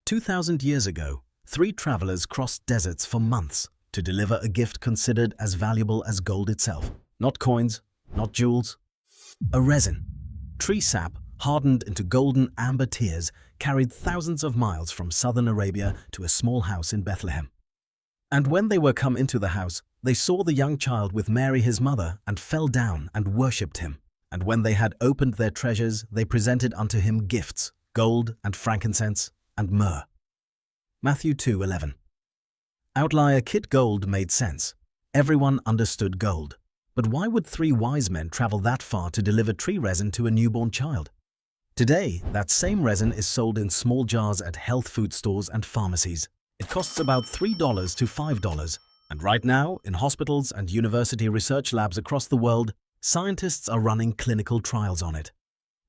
2,000 years ago, three travelers crossed deserts for months to deliver a gift considered as valuable as gold itself. Not coins, not jewels. A resin. Tree sap, hardened into golden amber tears, carried thousands of miles from southern Arabia to a small house in Bethlehem. And when they were come into the house, they saw the young child with Mary his mother, and fell down and worshipped him. And when they had opened their treasures, they presented unto him gifts, gold and frankincense and myrrh. Matthew 2:11. Outlier kit gold made sense. Everyone understood gold. But why would three wise men travel that far to deliver tree resin to a newborn child? Today, that same resin is sold in small jars at health food stores and pharmacies. It costs about $3 to $5. And right now, in hospitals and university research labs across the world, scientists are running clinical trials on it.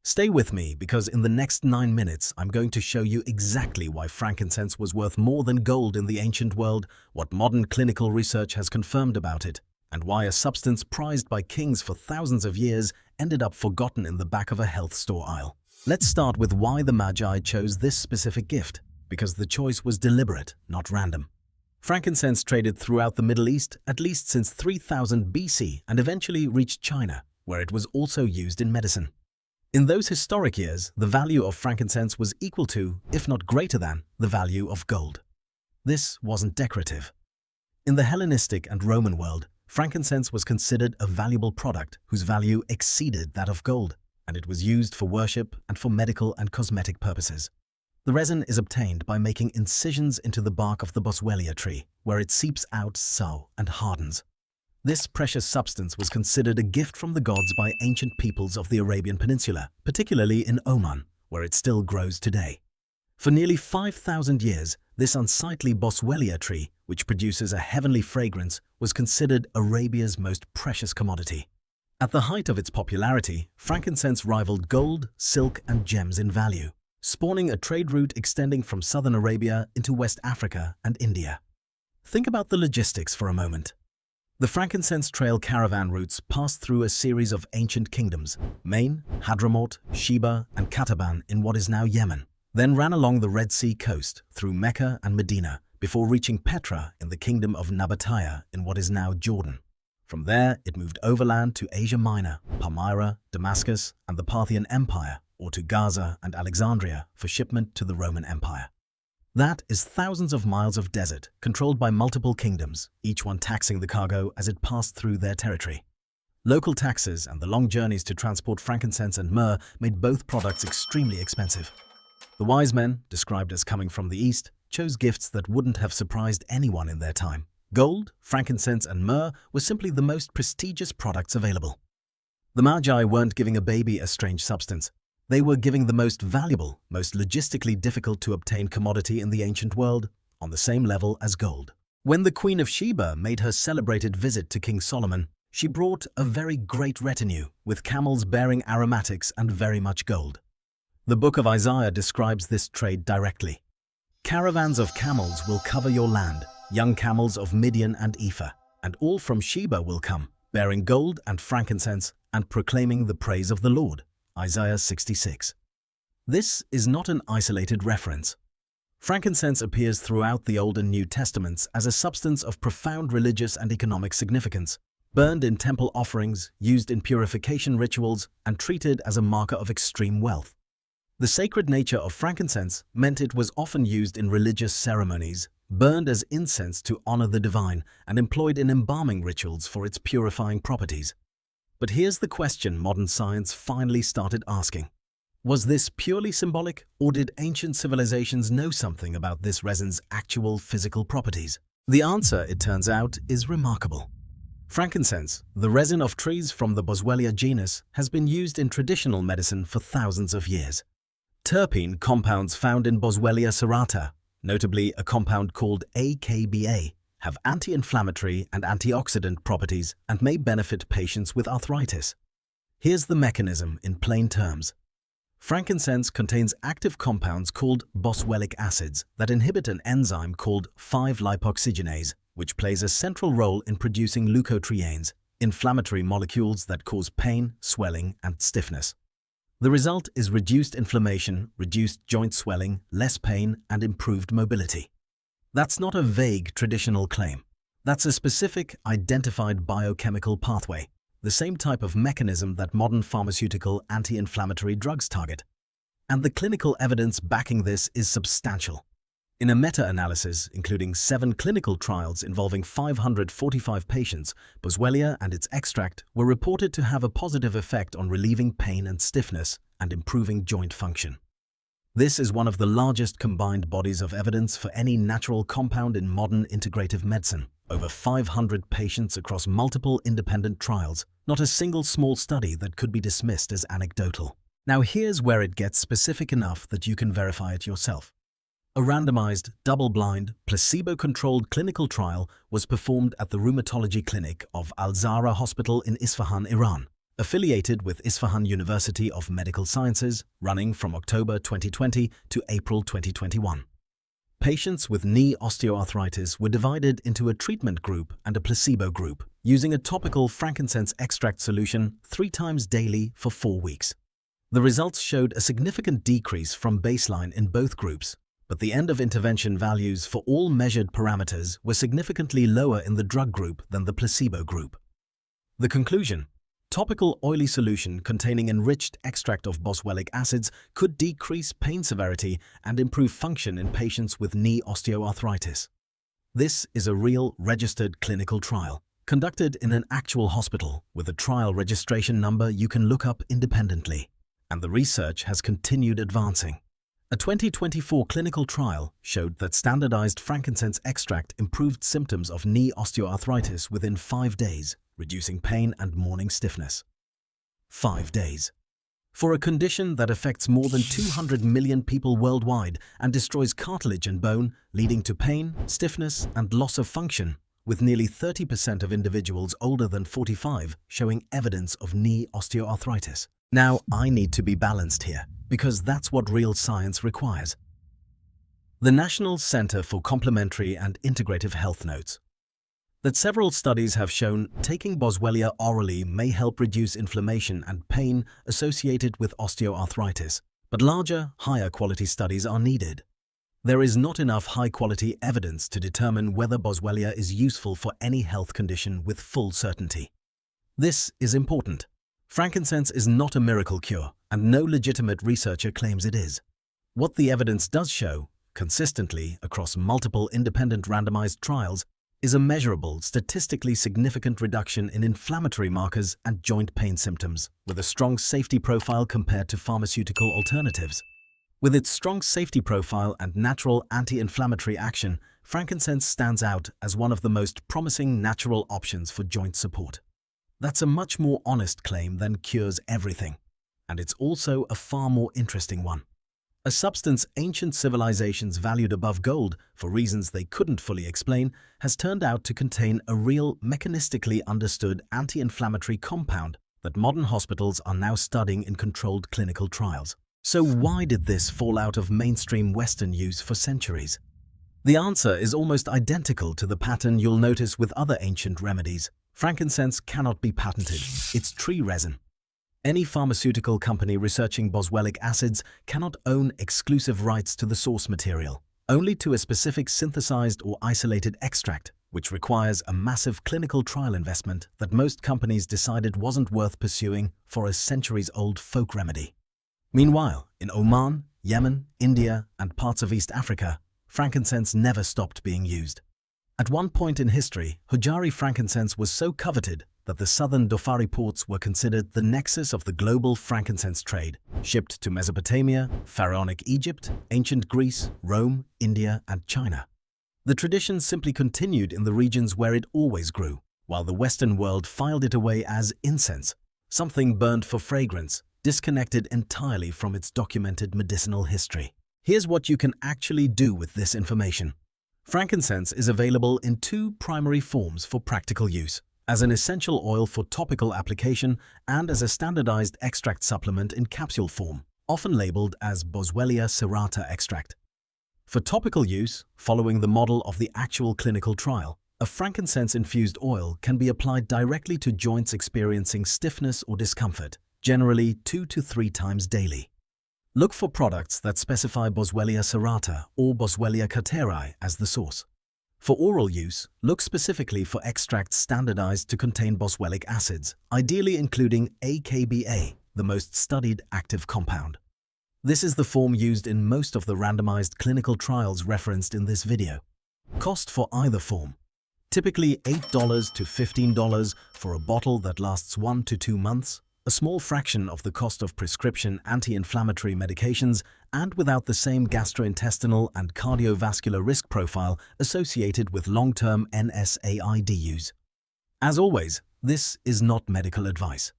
Stay with me, because in the next 9 minutes, I'm going to show you exactly why frankincense was worth more than gold in the ancient world, what modern clinical research has confirmed about it, and why a substance prized by kings for thousands of years ended up forgotten in the back of a health store aisle. Let's start with why the Magi chose this specific gift, because the choice was deliberate, not random. Frankincense traded throughout the Middle East at least since 3000 BC and eventually reached China, where it was also used in medicine. In those historic years, the value of frankincense was equal to, if not greater than, the value of gold. This wasn't decorative. In the Hellenistic and Roman world, frankincense was considered a valuable product whose value exceeded that of gold, and it was used for worship and for medical and cosmetic purposes. The resin is obtained by making incisions into the bark of the boswellia tree, where it seeps out and hardens. This precious substance was considered a gift from the gods by ancient peoples of the Arabian Peninsula, particularly in Oman, where it still grows today. For nearly 5,000 years, this unsightly boswellia tree, which produces a heavenly fragrance, was considered Arabia's most precious commodity. At the height of its popularity, frankincense rivaled gold, silk, and gems in value, spawning a trade route extending from southern Arabia into West Africa and India. Think about the logistics for a moment. The frankincense trail caravan routes passed through a series of ancient kingdoms, Main, Hadramaut, Sheba, and Kataban in what is now Yemen, then ran along the Red Sea coast through Mecca and Medina before reaching Petra in the kingdom of Nabatea in what is now Jordan. From there, it moved overland to Asia Minor, Palmyra, Damascus, and the Parthian Empire, or to Gaza and Alexandria for shipment to the Roman Empire. That is thousands of miles of desert, controlled by multiple kingdoms, each one taxing the cargo as it passed through their territory. Local taxes and the long journeys to transport frankincense and myrrh made both products extremely expensive. The wise men, described as coming from the east, chose gifts that wouldn't have surprised anyone in their time. Gold, frankincense, and myrrh were simply the most prestigious products available. The Magi weren't giving a baby a strange substance. They were giving the most valuable, most logistically difficult to obtain commodity in the ancient world, on the same level as gold. When the Queen of Sheba made her celebrated visit to King Solomon, she brought a very great retinue, with camels bearing aromatics and very much gold. The book of Isaiah describes this trade directly. Caravans of camels will cover your land, young camels of Midian and Ephah, and all from Sheba will come, bearing gold and frankincense and proclaiming the praise of the Lord. Isaiah 66. This is not an isolated reference. Frankincense appears throughout the Old and New Testaments as a substance of profound religious and economic significance, burned in temple offerings, used in purification rituals, and treated as a marker of extreme wealth. The sacred nature of frankincense meant it was often used in religious ceremonies, burned as incense to honor the divine, and employed in embalming rituals for its purifying properties. But here's the question modern science finally started asking. Was this purely symbolic, or did ancient civilizations know something about this resin's actual physical properties? The answer, it turns out, is remarkable. Frankincense, the resin of trees from the boswellia genus, has been used in traditional medicine for thousands of years. Terpene compounds found in Boswellia serrata, notably a compound called AKBA, have anti-inflammatory and antioxidant properties and may benefit patients with arthritis. Here's the mechanism in plain terms. Frankincense contains active compounds called boswellic acids that inhibit an enzyme called 5-lipoxygenase, which plays a central role in producing leukotrienes, inflammatory molecules that cause pain, swelling, and stiffness. The result is reduced inflammation, reduced joint swelling, less pain, and improved mobility. That's not a vague traditional claim. That's a specific, identified biochemical pathway, the same type of mechanism that modern pharmaceutical anti-inflammatory drugs target. And the clinical evidence backing this is substantial. In a meta-analysis, including 7 clinical trials involving 545 patients, boswellia and its extract were reported to have a positive effect on relieving pain and stiffness and improving joint function. This is one of the largest combined bodies of evidence for any natural compound in modern integrative medicine. Over 500 patients across multiple independent trials, not a single small study that could be dismissed as anecdotal. Now here's where it gets specific enough that you can verify it yourself. A randomized, double-blind, placebo-controlled clinical trial was performed at the rheumatology clinic of Al-Zahra Hospital in Isfahan, Iran, affiliated with Isfahan University of Medical Sciences, running from October 2020 to April 2021. Patients with knee osteoarthritis were divided into a treatment group and a placebo group, using a topical frankincense extract solution 3 times daily for 4 weeks. The results showed a significant decrease from baseline in both groups, but the end-of-intervention values for all measured parameters were significantly lower in the drug group than the placebo group. The conclusion: topical oily solution containing enriched extract of boswellic acids could decrease pain severity and improve function in patients with knee osteoarthritis. This is a real, registered clinical trial, conducted in an actual hospital with a trial registration number you can look up independently. And the research has continued advancing. A 2024 clinical trial showed that standardized frankincense extract improved symptoms of knee osteoarthritis within 5 days, reducing pain and morning stiffness. 5 days. For a condition that affects more than 200 million people worldwide and destroys cartilage and bone, leading to pain, stiffness, and loss of function, with nearly 30% of individuals older than 45 showing evidence of knee osteoarthritis. Now, I need to be balanced here, because that's what real science requires. The National Center for Complementary and Integrative Health notes that several studies have shown taking boswellia orally may help reduce inflammation and pain associated with osteoarthritis, but larger, higher quality studies are needed. There is not enough high-quality evidence to determine whether boswellia is useful for any health condition with full certainty. This is important. Frankincense is not a miracle cure, and no legitimate researcher claims it is. What the evidence does show, consistently across multiple independent randomized trials, is a measurable, statistically significant reduction in inflammatory markers and joint pain symptoms, with a strong safety profile compared to pharmaceutical alternatives. With its strong safety profile and natural anti-inflammatory action, frankincense stands out as one of the most promising natural options for joint support. That's a much more honest claim than cures everything, and it's also a far more interesting one. A substance ancient civilizations valued above gold for reasons they couldn't fully explain has turned out to contain a real, mechanistically understood anti-inflammatory compound that modern hospitals are now studying in controlled clinical trials. So why did this fall out of mainstream Western use for centuries? The answer is almost identical to the pattern you'll notice with other ancient remedies. Frankincense cannot be patented. It's tree resin. Any pharmaceutical company researching boswellic acids cannot own exclusive rights to the source material, only to a specific synthesized or isolated extract, which requires a massive clinical trial investment that most companies decided wasn't worth pursuing for a centuries-old folk remedy. Meanwhile, in Oman, Yemen, India, and parts of East Africa, frankincense never stopped being used. At one point in history, Hujari frankincense was so coveted that the southern Dhofari ports were considered the nexus of the global frankincense trade, shipped to Mesopotamia, pharaonic Egypt, ancient Greece, Rome, India, and China. The tradition simply continued in the regions where it always grew, while the Western world filed it away as incense, something burned for fragrance, disconnected entirely from its documented medicinal history. Here's what you can actually do with this information. Frankincense is available in 2 primary forms for practical use: as an essential oil for topical application and as a standardized extract supplement in capsule form, often labeled as Boswellia serrata extract. For topical use, following the model of the actual clinical trial, a frankincense-infused oil can be applied directly to joints experiencing stiffness or discomfort, generally 2 to 3 times daily. Look for products that specify Boswellia serrata or Boswellia cateri as the source. For oral use, look specifically for extracts standardized to contain boswellic acids, ideally including AKBA, the most studied active compound. This is the form used in most of the randomized clinical trials referenced in this video. Cost for either form: typically $8 to $15 for a bottle that lasts 1 to 2 months, a small fraction of the cost of prescription anti-inflammatory medications, and without the same gastrointestinal and cardiovascular risk profile associated with long-term NSAID use. As always, this is not medical advice.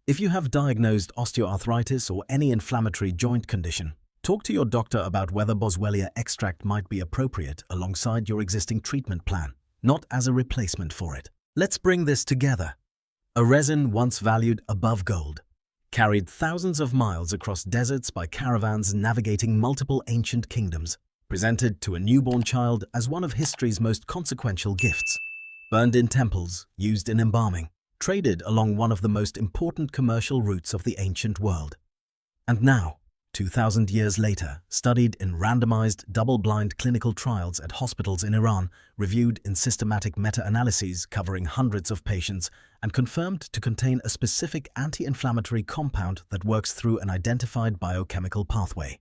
If you have diagnosed osteoarthritis or any inflammatory joint condition, talk to your doctor about whether Boswellia extract might be appropriate alongside your existing treatment plan, not as a replacement for it. Let's bring this together. A resin once valued above gold, carried thousands of miles across deserts by caravans navigating multiple ancient kingdoms, presented to a newborn child as one of history's most consequential gifts, burned in temples, used in embalming, traded along one of the most important commercial routes of the ancient world. And now, 2,000 years later, studied in randomized, double-blind clinical trials at hospitals in Iran, reviewed in systematic meta-analyses covering hundreds of patients, and confirmed to contain a specific anti-inflammatory compound that works through an identified biochemical pathway.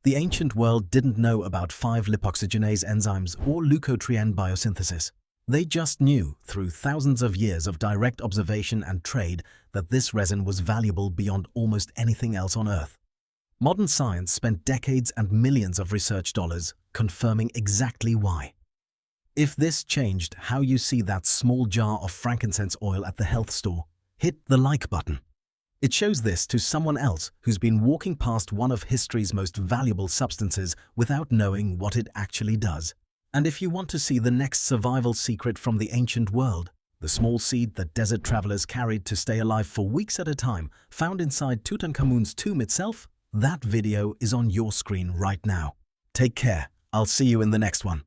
The ancient world didn't know about 5-lipoxygenase enzymes or leukotriene biosynthesis. They just knew, through thousands of years of direct observation and trade, that this resin was valuable beyond almost anything else on Earth. Modern science spent decades and millions of research dollars confirming exactly why. If this changed how you see that small jar of frankincense oil at the health store, hit the like button. It shows this to someone else who's been walking past one of history's most valuable substances without knowing what it actually does. And if you want to see the next survival secret from the ancient world, the small seed that desert travelers carried to stay alive for weeks at a time, found inside Tutankhamun's tomb itself, that video is on your screen right now. Take care. I'll see you in the next one.